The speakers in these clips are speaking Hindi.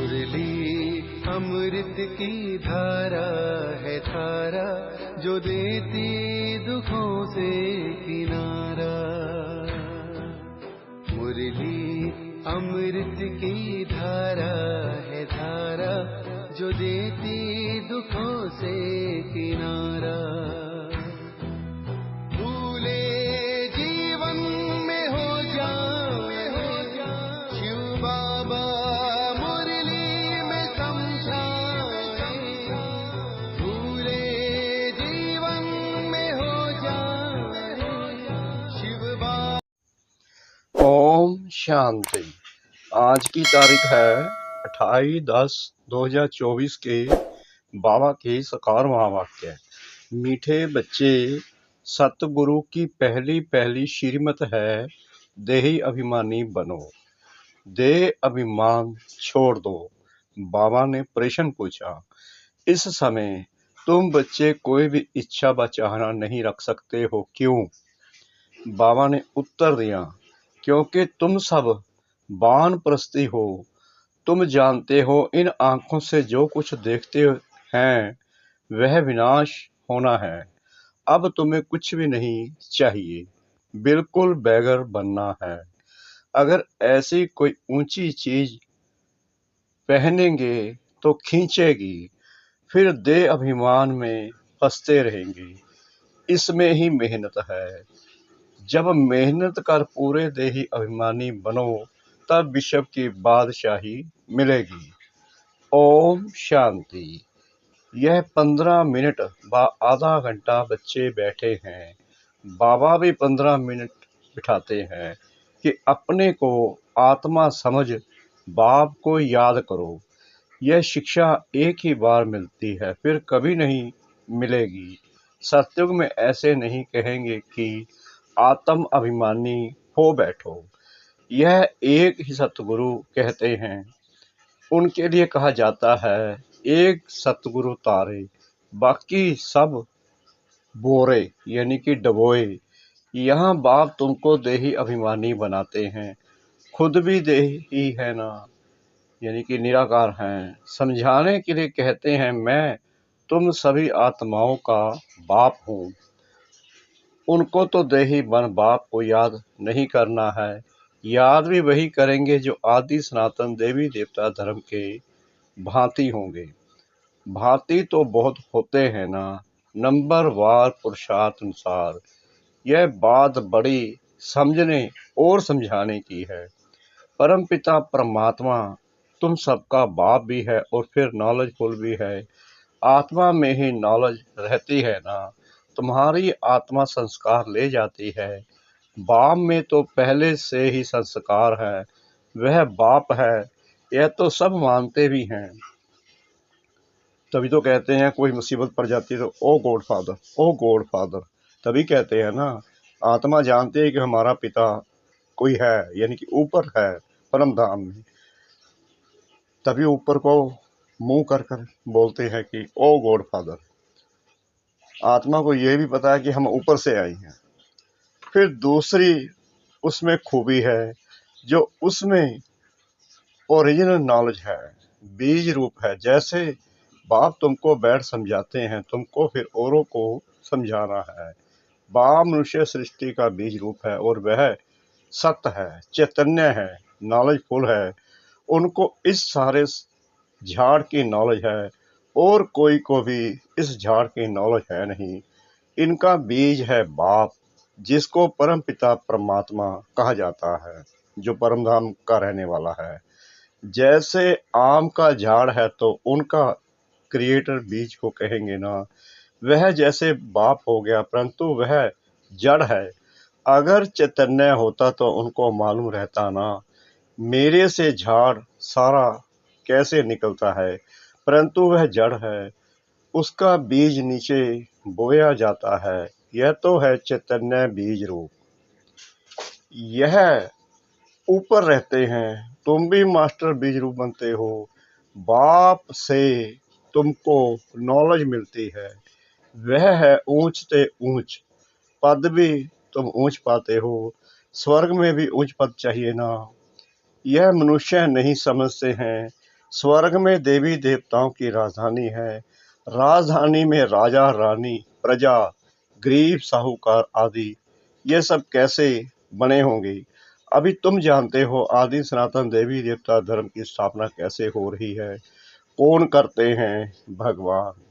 मुरली अमृत की धारा है धारा, जो देती दुखों से किनारा। मुरली अमृत की धारा है धारा, जो देती दुखों से किनारा। भूले जीवन में हो जाए शिव बाबा मुरली में समझाए। भूले जीवन में हो जाए शिव बाबा। ओम शांति। आज की तारीख है 28/10/2024 के बाबा के साकार महावाक्य। मीठे बच्चे, सतगुरु की पहली पहली श्रीमत है, देही अभिमानी बनो। देह अभिमान छोड़ दो। बाबा ने प्रश्न पूछा, इस समय तुम बच्चे कोई भी इच्छा व चाहना नहीं रख सकते हो, क्यों? बाबा ने उत्तर दिया, क्योंकि तुम सब वानप्रस्थी हो। तुम जानते हो इन आंखों से जो कुछ देखते हैं वह विनाश होना है। अब तुम्हें कुछ भी नहीं चाहिए, बिल्कुल बेगर बनना है। अगर ऐसी कोई ऊंची चीज पहनेंगे तो खींचेगी, फिर देह अभिमान में फंसते रहेंगे। इसमें ही मेहनत है। जब मेहनत कर पूरे देही अभिमानी बनो, तब विश्व की बादशाही मिलेगी। ओम शांति। यह 15 मिनट व आधा घंटा बच्चे बैठे हैं। बाबा भी 15 मिनट बिठाते हैं कि अपने को आत्मा समझ बाप को याद करो। यह शिक्षा एक ही बार मिलती है, फिर कभी नहीं मिलेगी। सतयुग में ऐसे नहीं कहेंगे कि आत्म अभिमानी हो बैठो। यह एक ही सतगुरु कहते हैं। उनके लिए कहा जाता है, एक सतगुरु तारे, बाकी सब बोरे यानी कि डबोए। यहाँ बाप तुमको देही अभिमानी बनाते हैं, खुद भी देही है ना, यानी कि निराकार हैं। समझाने के लिए कहते हैं, मैं तुम सभी आत्माओं का बाप हूँ। उनको तो देही बन बाप को याद नहीं करना है। याद भी वही करेंगे जो आदि सनातन देवी देवता धर्म के भांति होंगे। भांति तो बहुत होते हैं ना, नंबर वार पुरुषार्थ अनुसार। यह बात बड़ी समझने और समझाने की है। परमपिता परमात्मा तुम सबका बाप भी है और फिर नॉलेजफुल भी है। आत्मा में ही नॉलेज रहती है ना। तुम्हारी आत्मा संस्कार ले जाती है। बाप में तो पहले से ही संस्कार है, वह बाप है, यह तो सब मानते भी हैं। तभी तो कहते हैं कोई मुसीबत पड़ जाती है तो ओ गॉड फादर, ओ गॉड फादर, तभी कहते हैं ना। आत्मा जानती है कि हमारा पिता कोई है, यानी कि ऊपर है परम धाम में, तभी ऊपर को मुंह कर कर बोलते हैं कि ओ गॉड फादर। आत्मा को यह भी पता है कि हम ऊपर से आए हैं। फिर दूसरी उसमें खूबी है, जो उसमें ओरिजिनल नॉलेज है, बीज रूप है। जैसे बाप तुमको बैठ समझाते हैं, तुमको फिर औरों को समझाना है। बाप मनुष्य सृष्टि का बीज रूप है और वह सत्य है, चैतन्य है, नॉलेजफुल है। उनको इस सारे झाड़ की नॉलेज है और कोई को भी इस झाड़ की नॉलेज है नहीं। इनका बीज है बाप, जिसको परम पिता परमात्मा कहा जाता है, जो परम धाम का रहने वाला है। जैसे आम का झाड़ है तो उनका क्रिएटर बीज को कहेंगे ना, वह जैसे बाप हो गया, परंतु वह जड़ है। अगर चैतन्य होता तो उनको मालूम रहता ना, मेरे से झाड़ सारा कैसे निकलता है, परंतु वह जड़ है, उसका बीज नीचे बोया जाता है। यह तो है चैतन्य बीज रूप। यह ऊपर रहते हैं, तुम भी मास्टर बीज रूप बनते हो। बाप से तुमको नॉलेज मिलती है, वह है ऊंच से ऊंच पद भी तुम ऊंच पाते हो। स्वर्ग में भी ऊंच पद चाहिए ना। यह मनुष्य नहीं समझते हैं, स्वर्ग में देवी देवताओं की राजधानी है, राजधानी में राजा रानी प्रजा गरीब साहूकार आदि ये सब कैसे बने होंगे। अभी तुम जानते हो आदि सनातन देवी देवता धर्म की स्थापना कैसे हो रही है, कौन करते हैं, भगवान।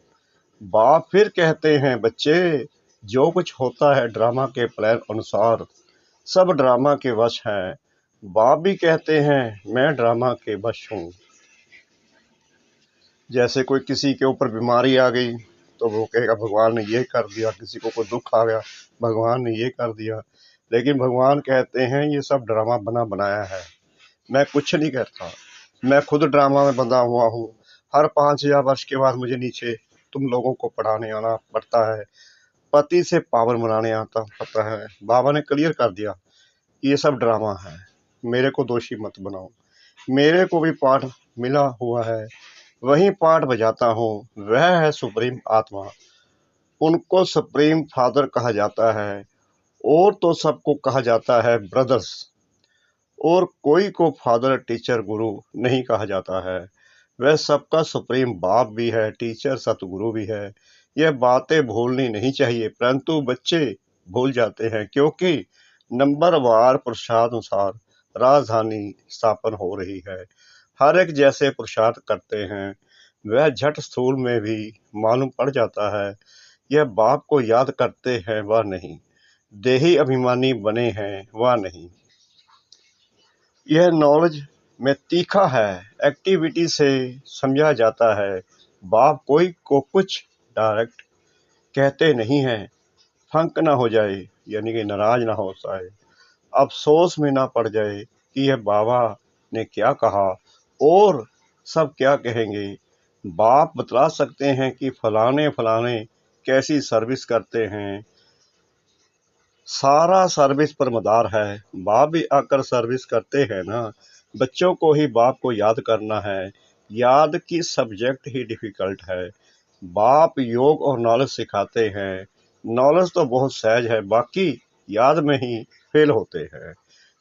बाप फिर कहते हैं बच्चे, जो कुछ होता है ड्रामा के प्लान अनुसार सब ड्रामा के वश है। बाप भी कहते हैं मैं ड्रामा के वश हूँ। जैसे कोई किसी के ऊपर बीमारी आ गई तो वो कहेगा भगवान ने ये कर दिया, किसी को कोई दुख आ गया भगवान ने ये कर दिया। लेकिन भगवान कहते हैं ये सब ड्रामा बना बनाया है, मैं कुछ नहीं करता, मैं खुद ड्रामा में बंधा हुआ हूँ। हर 5000 वर्ष के बाद मुझे नीचे तुम लोगों को पढ़ाने आना पड़ता है, पति से पावर बनाने आता पड़ता है। बाबा ने क्लियर कर दिया ये सब ड्रामा है, मेरे को दोषी मत बनाओ, मेरे को भी पाठ मिला हुआ है, वही पाठ बजाता हूँ, वह है सुप्रीम आत्मा, उनको सुप्रीम फादर कहा जाता है, और तो सबको कहा जाता है ब्रदर्स, और कोई को फादर टीचर गुरु नहीं कहा जाता है। वह सबका सुप्रीम बाप भी है, टीचर सतगुरु भी है। यह बातें भूलनी नहीं चाहिए, परंतु बच्चे भूल जाते हैं क्योंकि नंबरवार पुरुषानुसार राजधानी स्थापन हो रही है। हर एक जैसे पुरुषार्थ करते हैं, वह झट स्थूल में भी मालूम पड़ जाता है। यह बाप को याद करते हैं वह नहीं, देही अभिमानी बने हैं वह नहीं। यह नॉलेज में तीखा है, एक्टिविटी से समझा जाता है। बाप कोई को कुछ डायरेक्ट कहते नहीं हैं, फंक ना हो जाए, यानी कि नाराज ना हो जाए, अफसोस में ना पड़ जाए कि यह बाबा ने क्या कहा और सब क्या कहेंगे। बाप बतला सकते हैं कि फलाने फलाने कैसी सर्विस करते हैं, सारा सर्विस पर मदार है। बाप भी आकर सर्विस करते हैं ना, बच्चों को ही बाप को याद करना है, याद की सब्जेक्ट ही डिफिकल्ट है। बाप योग और नॉलेज सिखाते हैं, नॉलेज तो बहुत सहज है, बाकी याद में ही फेल होते हैं।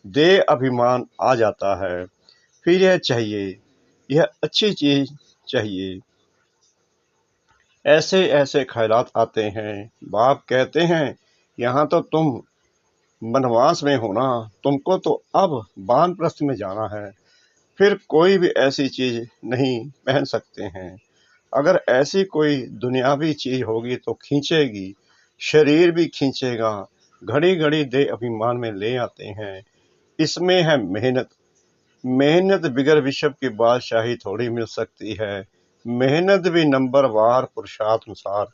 देह अभिमान आ जाता है, फिर यह चाहिए, यह अच्छी चीज चाहिए, ऐसे ऐसे ख्यालात आते हैं। बाप कहते हैं यहाँ तो तुम वनवास में हो ना, तुमको तो अब वानप्रस्थ में जाना है, फिर कोई भी ऐसी चीज नहीं पहन सकते हैं। अगर ऐसी कोई दुनियावी चीज होगी तो खींचेगी, शरीर भी खींचेगा, घड़ी घड़ी दे अभिमान में ले आते हैं। इसमें है मेहनत, मेहनत बिगर विश्व की बादशाही थोड़ी मिल सकती है। मेहनत भी नंबरवार पुरुषार्थनुसार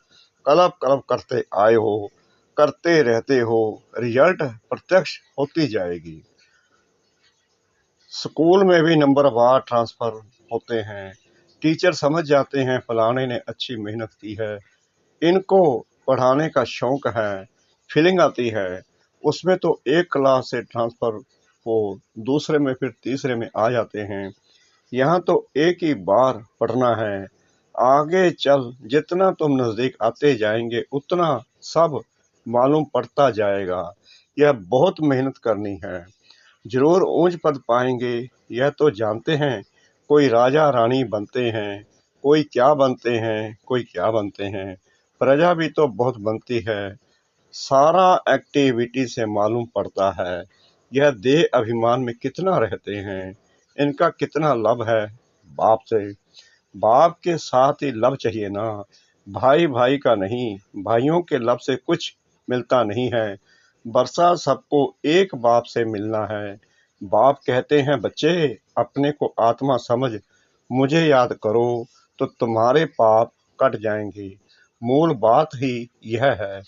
कलप कलप करते आए हो, करते रहते हो, रिजल्ट प्रत्यक्ष होती जाएगी। स्कूल में भी नंबरवार ट्रांसफर होते हैं, टीचर समझ जाते हैं फलाने ने अच्छी मेहनत की है, इनको पढ़ाने का शौक है, फीलिंग आती है। उसमें तो एक क्लास से ट्रांसफर हो दूसरे में, फिर तीसरे में आ जाते हैं। यहाँ तो एक ही बार पढ़ना है, आगे चल जितना तुम नजदीक आते जाएंगे उतना सब मालूम पड़ता जाएगा। यह बहुत मेहनत करनी है, जरूर ऊंच पद पाएंगे, यह तो जानते हैं। कोई राजा रानी बनते हैं, कोई क्या बनते हैं, कोई क्या बनते हैं, प्रजा भी तो बहुत बनती है। सारा एक्टिविटी से मालूम पड़ता है यह देह अभिमान में कितना रहते हैं, इनका कितना लव है बाप से। बाप के साथ ही लव चाहिए ना, भाई भाई का नहीं, भाइयों के लव से कुछ मिलता नहीं है। वर्षा सबको एक बाप से मिलना है। बाप कहते हैं बच्चे अपने को आत्मा समझ मुझे याद करो तो तुम्हारे पाप कट जाएंगे। मूल बात ही यह है,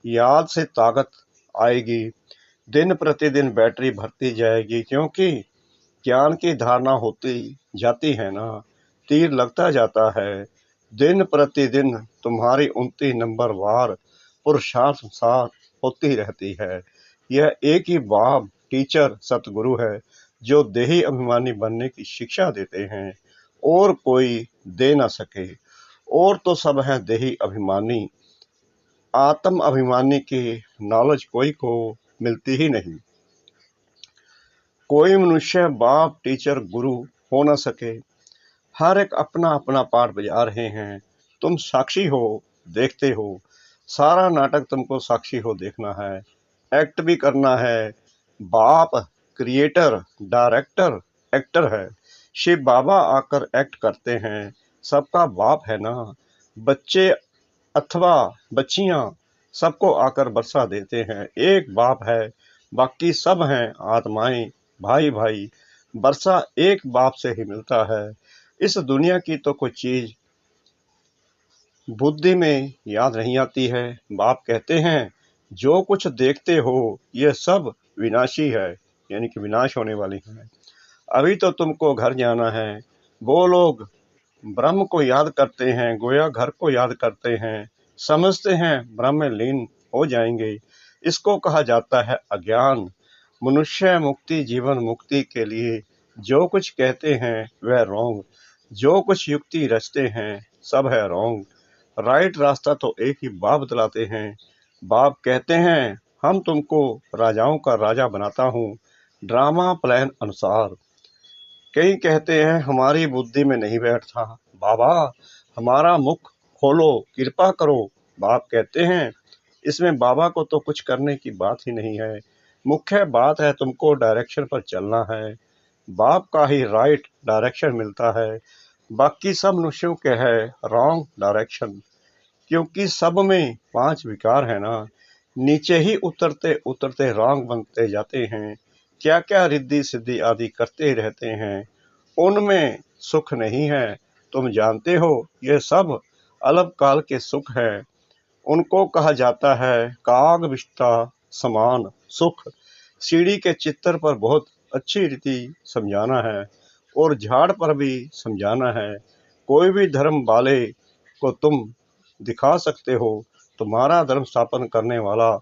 याद से ताकत आएगी, दिन प्रतिदिन बैटरी भरती जाएगी, क्योंकि ज्ञान की धारणा होती जाती है ना, तीर लगता जाता है। दिन प्रतिदिन तुम्हारी उन्नति नंबर वार पुरुषार्थ साथ होती रहती है। यह एक ही बाप टीचर सतगुरु है जो देही अभिमानी बनने की शिक्षा देते हैं, और कोई दे ना सके। और तो सब है देही अभिमानी, आत्म अभिमानी की नॉलेज कोई को मिलती ही नहीं। कोई मनुष्य बाप टीचर गुरु हो न सके, हर एक अपना अपना पार्ट बजा रहे हैं। तुम साक्षी हो, देखते हो। सारा नाटक तुमको साक्षी हो देखना है, एक्ट भी करना है। बाप क्रिएटर, डायरेक्टर, एक्टर है। शिव बाबा आकर एक्ट करते हैं, सबका बाप है ना। बच्चे अथवा बच्चियां सबको आकर बरसा देते हैं। एक बाप है, बाकी सब हैं आत्माएं, भाई भाई। बरसा एक बाप से ही मिलता है। इस दुनिया की तो कोई चीज बुद्धि में याद नहीं आती है। बाप कहते हैं जो कुछ देखते हो ये सब विनाशी है, यानी कि विनाश होने वाली है। अभी तो तुमको घर जाना है। वो लोग ब्रह्म को याद करते हैं, गोया घर को याद करते हैं, समझते हैं ब्रह्म में लीन हो जाएंगे। इसको कहा जाता है अज्ञान। मनुष्य मुक्ति, जीवन मुक्ति के लिए जो कुछ कहते हैं वह रॉन्ग, जो कुछ युक्ति रचते हैं सब है रॉन्ग। राइट रास्ता तो एक ही बाप बतलाते हैं। बाप कहते हैं हम तुमको राजाओं का राजा बनाता हूँ, ड्रामा प्लान अनुसार। कई कहते हैं हमारी बुद्धि में नहीं बैठता। बाबा हमारा मुख खोलो, कृपा करो। बाप कहते हैं इसमें बाबा को तो कुछ करने की बात ही नहीं है। मुख्य बात है तुमको डायरेक्शन पर चलना है। बाप का ही राइट डायरेक्शन मिलता है, बाकी सब मनुष्यों के है रॉन्ग डायरेक्शन। क्योंकि सब में 5 विकार है ना, नीचे ही उतरते उतरते रॉन्ग बनते जाते हैं। क्या क्या रिद्धि सिद्धि आदि करते रहते हैं, उनमें सुख नहीं है। तुम जानते हो ये सब अल्प काल के सुख है। उनको कहा जाता है काग विष्टा समान सुख। सीढ़ी के चित्र पर बहुत अच्छी रीति समझाना है और झाड़ पर भी समझाना है। कोई भी धर्म वाले को तुम दिखा सकते हो तुम्हारा धर्म स्थापन करने वाला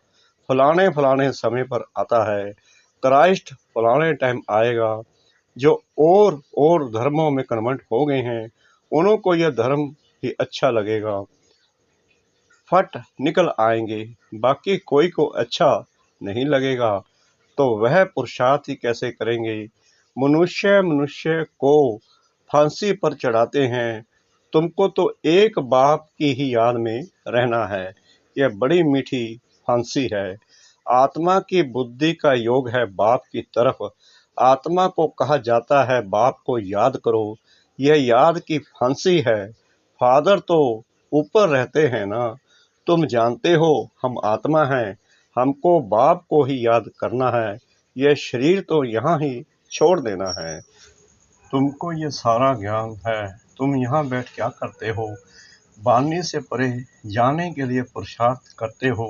फलाने फलाने समय पर आता है, क्राइस्ट फलाने टाइम आएगा। जो और धर्मों में कन्वर्ट हो गए हैं उनको यह धर्म ही अच्छा लगेगा, फट निकल आएंगे। बाकी कोई को अच्छा नहीं लगेगा तो वह पुरुषार्थ ही कैसे करेंगे। मनुष्य मनुष्य को फांसी पर चढ़ाते हैं। तुमको तो एक बाप की ही याद में रहना है। यह बड़ी मीठी फांसी है। आत्मा की बुद्धि का योग है बाप की तरफ। आत्मा को कहा जाता है बाप को याद करो। यह याद की फांसी है। फादर तो ऊपर रहते हैं ना। तुम जानते हो हम आत्मा हैं, हमको बाप को ही याद करना है। यह शरीर तो यहाँ ही छोड़ देना है। तुमको ये सारा ज्ञान है, तुम यहाँ बैठ क्या करते हो। वाणी से परे जाने के लिए पुरुषार्थ करते हो।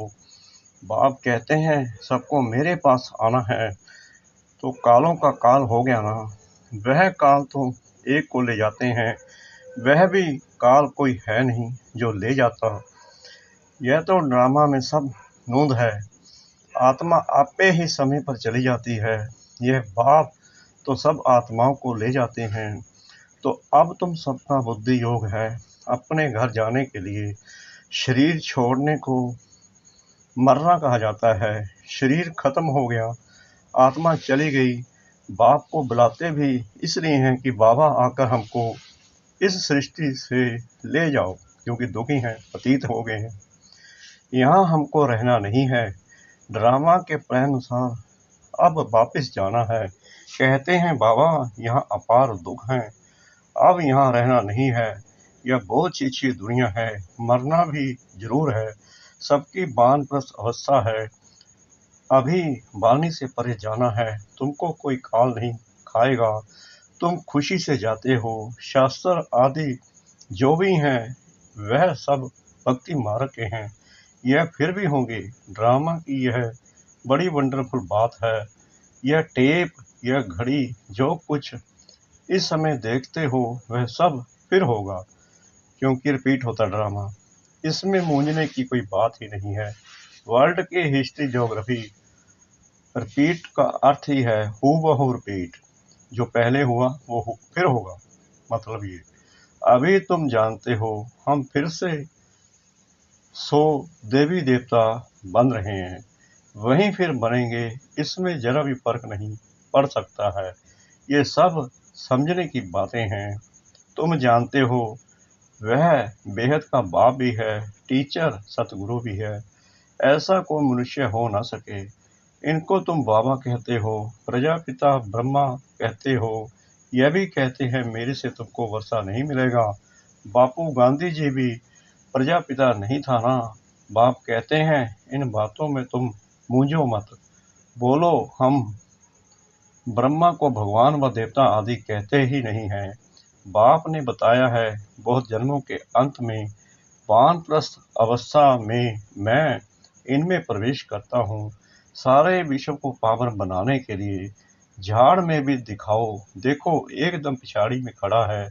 बाप कहते हैं सबको मेरे पास आना है। तो कालों का काल हो गया ना, वह काल तो एक को ले जाते हैं, वह भी काल कोई है नहीं जो ले जाता। यह तो ड्रामा में सब नूंद है। आत्मा आपे ही समय पर चली जाती है। यह बाप तो सब आत्माओं को ले जाते हैं। तो अब तुम सबका बुद्धि योग है अपने घर जाने के लिए। शरीर छोड़ने को मरना कहा जाता है। शरीर खत्म हो गया, आत्मा चली गई। बाप को बुलाते भी इसलिए हैं कि बाबा आकर हमको इस सृष्टि से ले जाओ, क्योंकि दुखी हैं, अतीत हो गए हैं। यहाँ हमको रहना नहीं है। ड्रामा के प्लान अनुसार अब वापस जाना है। कहते हैं बाबा यहाँ अपार दुख हैं, अब यहाँ रहना नहीं है। यह बहुत चीची दुनिया है, मरना भी जरूर है। सबकी वानप्रस्थ अवस्था है। अभी वाणी से परे जाना है। तुमको कोई काल नहीं खाएगा। तुम खुशी से जाते हो। शास्त्र आदि जो भी हैं वह सब भक्ति मार्ग के हैं। यह फिर भी होंगे। ड्रामा की यह बड़ी वंडरफुल बात है। यह टेप, यह घड़ी, जो कुछ इस समय देखते हो वह सब फिर होगा, क्योंकि रिपीट होता ड्रामा। इसमें मूंझने की कोई बात ही नहीं है। वर्ल्ड की हिस्ट्री ज्योग्राफी रिपीट का अर्थ ही है हूबहू रिपीट। जो पहले हुआ वो फिर होगा, मतलब ये। अभी तुम जानते हो हम फिर से 100 देवी देवता बन रहे हैं, वहीं फिर बनेंगे। इसमें जरा भी फर्क नहीं पड़ सकता है। ये सब समझने की बातें हैं। तुम जानते हो वह बेहद का बाप भी है, टीचर सतगुरु भी है। ऐसा कोई मनुष्य हो ना सके। इनको तुम बाबा कहते हो, प्रजापिता ब्रह्मा कहते हो, यह भी कहते हैं मेरे से तुमको वर्षा नहीं मिलेगा। बापू गांधी जी भी प्रजापिता नहीं था ना। बाप कहते हैं इन बातों में तुम मूंझो मत। बोलो हम ब्रह्मा को भगवान व देवता आदि कहते ही नहीं हैं। बाप ने बताया है बहुत जन्मों के अंत में वानप्रस्थ अवस्था में मैं इनमें प्रवेश करता हूँ, सारे विश्व को पावन बनाने के लिए। झाड़ में भी दिखाओ, देखो एकदम पिछाड़ी में खड़ा है।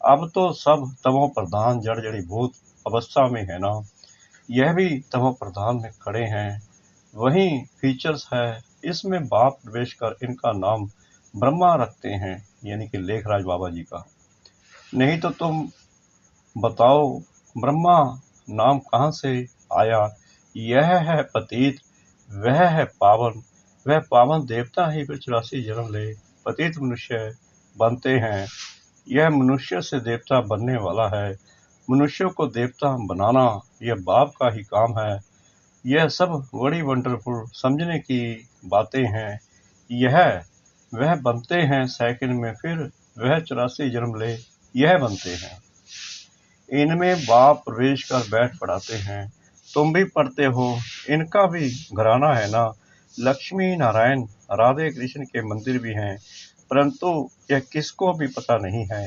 अब तो सब तमो प्रधान जड़ जड़ीभूत अवस्था में है ना, यह भी तमो प्रधान में खड़े हैं। वही फीचर्स है, इसमें बाप प्रवेश कर इनका नाम ब्रह्मा रखते हैं, यानी कि लेखराज बाबा जी का। नहीं तो तुम बताओ ब्रह्मा नाम कहाँ से आया? यह है पतित, वह है पावन। वह पावन देवता ही फिर 84 जन्म ले पतित मनुष्य बनते हैं। यह मनुष्य से देवता बनने वाला है। मनुष्यों को देवता बनाना यह बाप का ही काम है। यह सब बड़ी वंडरफुल समझने की बातें हैं। यह वह बनते हैं सेकंड में, फिर वह 84 जन्म ले यह बनते हैं। इनमें बाप प्रवेश कर बैठ पढ़ाते हैं। तुम भी पढ़ते हो, इनका भी घराना है ना। लक्ष्मी नारायण राधे कृष्ण के मंदिर भी हैं, परंतु यह किसको भी पता नहीं है।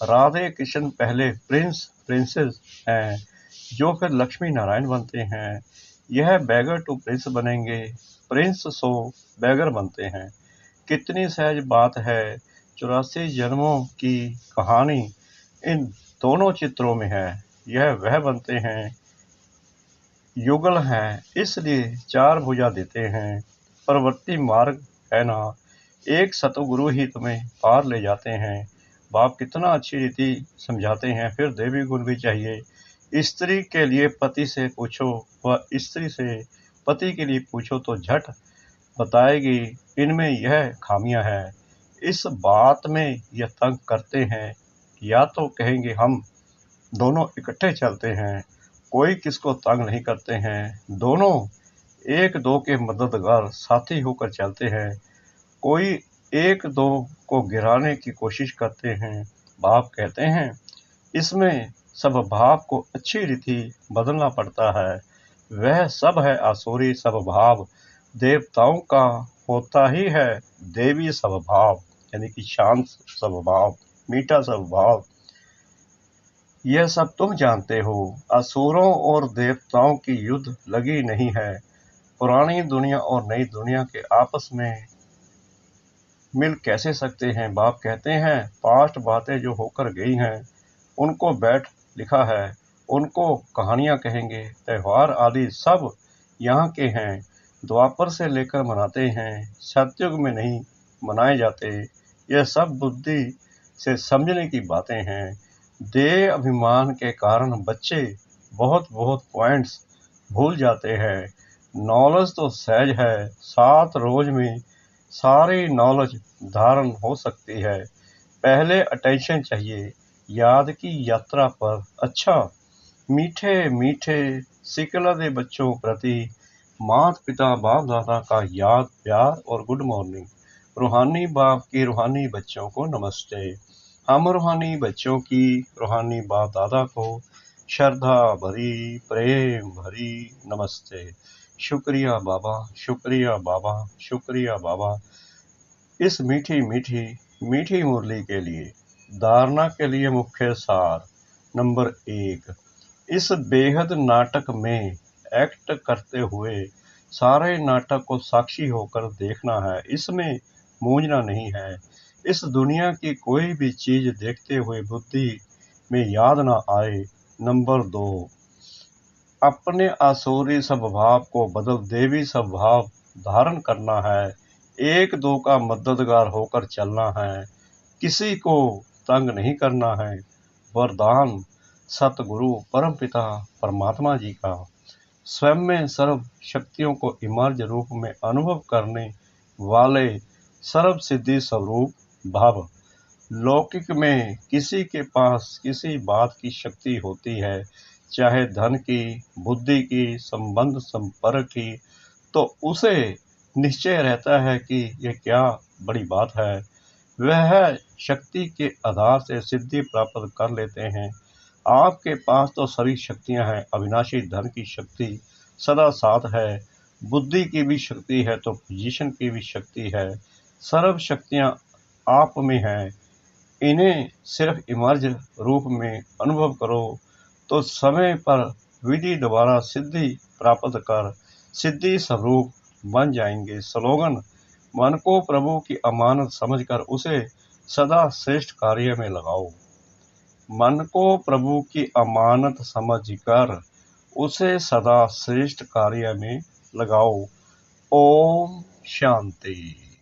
राधे कृष्ण पहले प्रिंसेस हैं, जो फिर लक्ष्मी नारायण बनते हैं। यह बैगर टू प्रिंस बनेंगे, प्रिंस सो बैगर बनते हैं। कितनी सहज बात है। 84 जन्मों की कहानी इन दोनों चित्रों में है। यह वह बनते हैं, युगल हैं, इसलिए 4 भुजा देते हैं। प्रवृत्ति मार्ग है ना, एक सतगुरु ही तुम्हें पार ले जाते हैं। बाप कितना अच्छी रीति समझाते हैं। फिर देवी गुण भी चाहिए। स्त्री के लिए पति से पूछो व स्त्री से पति के लिए पूछो तो झट बताएगी इनमें यह खामियां हैं। इस बात में यह तंग करते हैं, या तो कहेंगे हम दोनों इकट्ठे चलते हैं। कोई किसको तंग नहीं करते हैं, दोनों एक दो के मददगार साथी होकर चलते हैं। कोई एक दो को गिराने की कोशिश करते हैं। बाप कहते हैं इसमें सब भाव को अच्छी रीति बदलना पड़ता है। वह सब है आसुरी स्वभाव, देवताओं का होता ही है देवी स्वभाव, यानी कि शांत स्वभाव, मीठा स्वभाव। यह सब तुम जानते हो। असुरों और देवताओं की युद्ध लगी नहीं है। पुरानी दुनिया और नई दुनिया के आपस में मिल कैसे सकते हैं? बाप कहते हैं पास्ट बातें जो होकर गई हैं उनको बैठ लिखा है, उनको कहानियां कहेंगे। त्यौहार आदि सब यहाँ के हैं, द्वापर से लेकर मनाते हैं, सतयुग में नहीं मनाए जाते। यह सब बुद्धि से समझने की बातें हैं। देह अभिमान के कारण बच्चे बहुत बहुत पॉइंट्स भूल जाते हैं। नॉलेज तो सहज है, 7 रोज में सारी नॉलेज धारण हो सकती है। पहले अटेंशन चाहिए याद की यात्रा पर। अच्छा, मीठे मीठे सिकला दे बच्चों प्रति माता पिता बाप दादा का याद प्यार और गुड मॉर्निंग। रूहानी बाप की रूहानी बच्चों को नमस्ते। हम रूहानी बच्चों की रूहानी बाप दादा को श्रद्धा भरी प्रेम भरी नमस्ते। शुक्रिया बाबा, शुक्रिया बाबा, शुक्रिया बाबा, इस मीठी मीठी मीठी मुरली के लिए। धारणा के लिए मुख्य सार नंबर 1, इस बेहद नाटक में एक्ट करते हुए सारे नाटक को साक्षी होकर देखना है, इसमें मूंझना नहीं है। इस दुनिया की कोई भी चीज देखते हुए बुद्धि में याद ना आए। नंबर 2, अपने आसुरी स्वभाव को बदल देवी स्वभाव धारण करना है। एक दो का मददगार होकर चलना है, किसी को तंग नहीं करना है। वरदान सतगुरु परमपिता परमात्मा जी का। स्वयं में सर्व शक्तियों को इमर्ज रूप में अनुभव करने वाले सर्व सिद्धि स्वरूप भव। लौकिक में किसी के पास किसी बात की शक्ति होती है, चाहे धन की, बुद्धि की, संबंध संपर्क की, तो उसे निश्चय रहता है कि ये क्या बड़ी बात है। वह शक्ति के आधार से सिद्धि प्राप्त कर लेते हैं। आपके पास तो सभी शक्तियां हैं। अविनाशी धन की शक्ति सदा साथ है, बुद्धि की भी शक्ति है तो पोजीशन की भी शक्ति है। सर्व शक्तियां आप में हैं। इन्हें सिर्फ इमर्ज रूप में अनुभव करो तो समय पर विधि द्वारा सिद्धि प्राप्त कर सिद्धि स्वरूप बन जाएंगे। स्लोगन: मन को प्रभु की अमानत समझकर उसे सदा श्रेष्ठ कार्य में लगाओ। मन को प्रभु की अमानत समझकर उसे सदा श्रेष्ठ कार्य में लगाओ। ओम शांति।